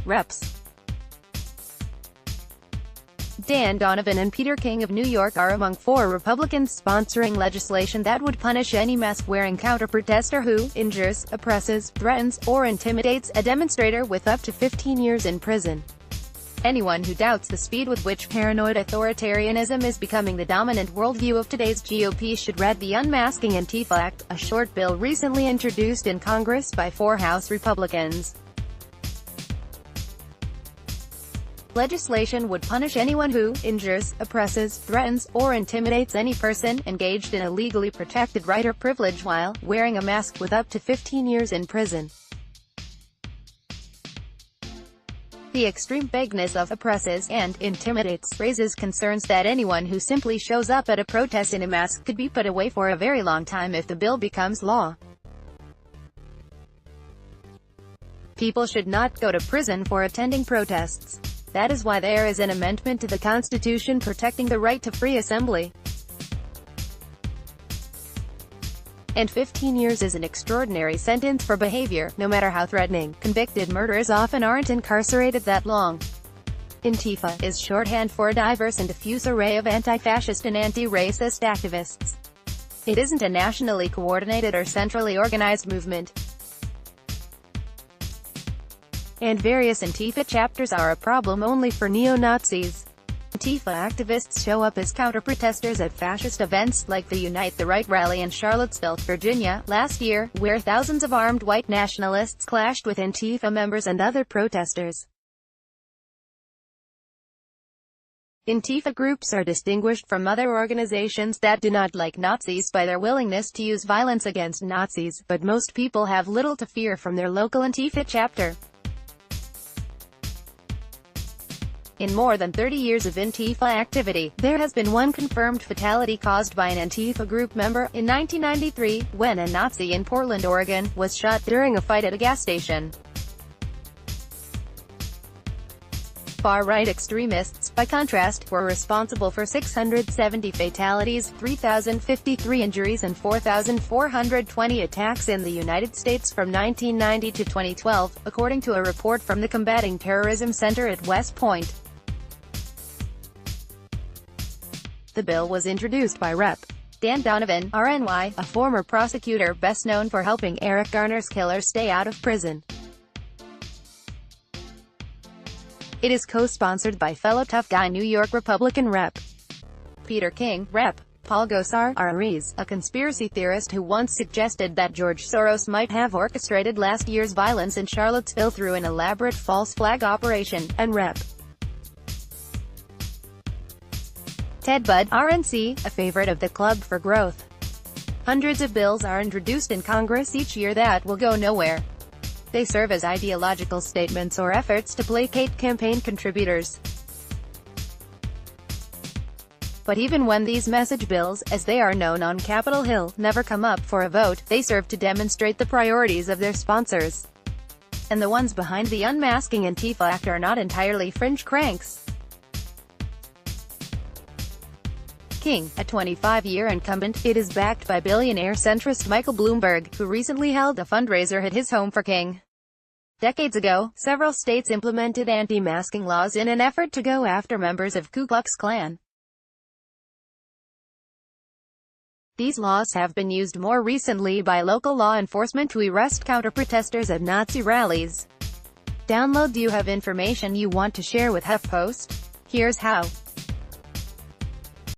Reps. Dan Donovan and Peter King of New York are among 4 Republicans sponsoring legislation that would punish any mask-wearing counter-protester who injures, oppresses, threatens, or intimidates a demonstrator with up to 15 years in prison. Anyone who doubts the speed with which paranoid authoritarianism is becoming the dominant worldview of today's GOP should read the Unmasking Antifa Act, a short bill recently introduced in Congress by 4 House Republicans. Legislation would punish anyone who injures, oppresses, threatens, or intimidates any person engaged in a legally protected right or privilege while wearing a mask with up to 15 years in prison. The extreme vagueness of oppresses and intimidates raises concerns that anyone who simply shows up at a protest in a mask could be put away for a very long time if the bill becomes law. People should not go to prison for attending protests. That is why there is an amendment to the Constitution protecting the right to free assembly. And 15 years is an extraordinary sentence for behavior, no matter how threatening. Convicted murderers often aren't incarcerated that long. Antifa is shorthand for a diverse and diffuse array of anti-fascist and anti-racist activists. It isn't a nationally coordinated or centrally organized movement. And various Antifa chapters are a problem only for neo-Nazis. Antifa activists show up as counter-protesters at fascist events like the Unite the Right rally in Charlottesville, Virginia, last year, where thousands of armed white nationalists clashed with Antifa members and other protesters. Antifa groups are distinguished from other organizations that do not like Nazis by their willingness to use violence against Nazis, but most people have little to fear from their local Antifa chapter. In more than 30 years of Antifa activity, there has been one confirmed fatality caused by an Antifa group member, in 1993, when a Nazi in Portland, Oregon, was shot during a fight at a gas station. Far-right extremists, by contrast, were responsible for 670 fatalities, 3,053 injuries and 4,420 attacks in the United States from 1990 to 2012, according to a report from the Combating Terrorism Center at West Point. The bill was introduced by Rep. Dan Donovan, RNY, a former prosecutor best known for helping Eric Garner's killer stay out of prison. It is co-sponsored by fellow tough guy New York Republican Rep. Peter King, Rep. Paul Gosar, RNRES, a conspiracy theorist who once suggested that George Soros might have orchestrated last year's violence in Charlottesville through an elaborate false flag operation, and Rep. Ted Budd, RNC, a favorite of the Club for Growth. Hundreds of bills are introduced in Congress each year that will go nowhere. They serve as ideological statements or efforts to placate campaign contributors. But even when these message bills, as they are known on Capitol Hill, never come up for a vote, they serve to demonstrate the priorities of their sponsors. And the ones behind the Unmasking Antifa Act are not entirely fringe cranks. King, a 25-year incumbent, it is backed by billionaire centrist Michael Bloomberg, who recently held a fundraiser at his home for King. Decades ago, several states implemented anti-masking laws in an effort to go after members of Ku Klux Klan. These laws have been used more recently by local law enforcement to arrest counter-protesters at Nazi rallies. Download. Do you have information you want to share with HuffPost? Here's how.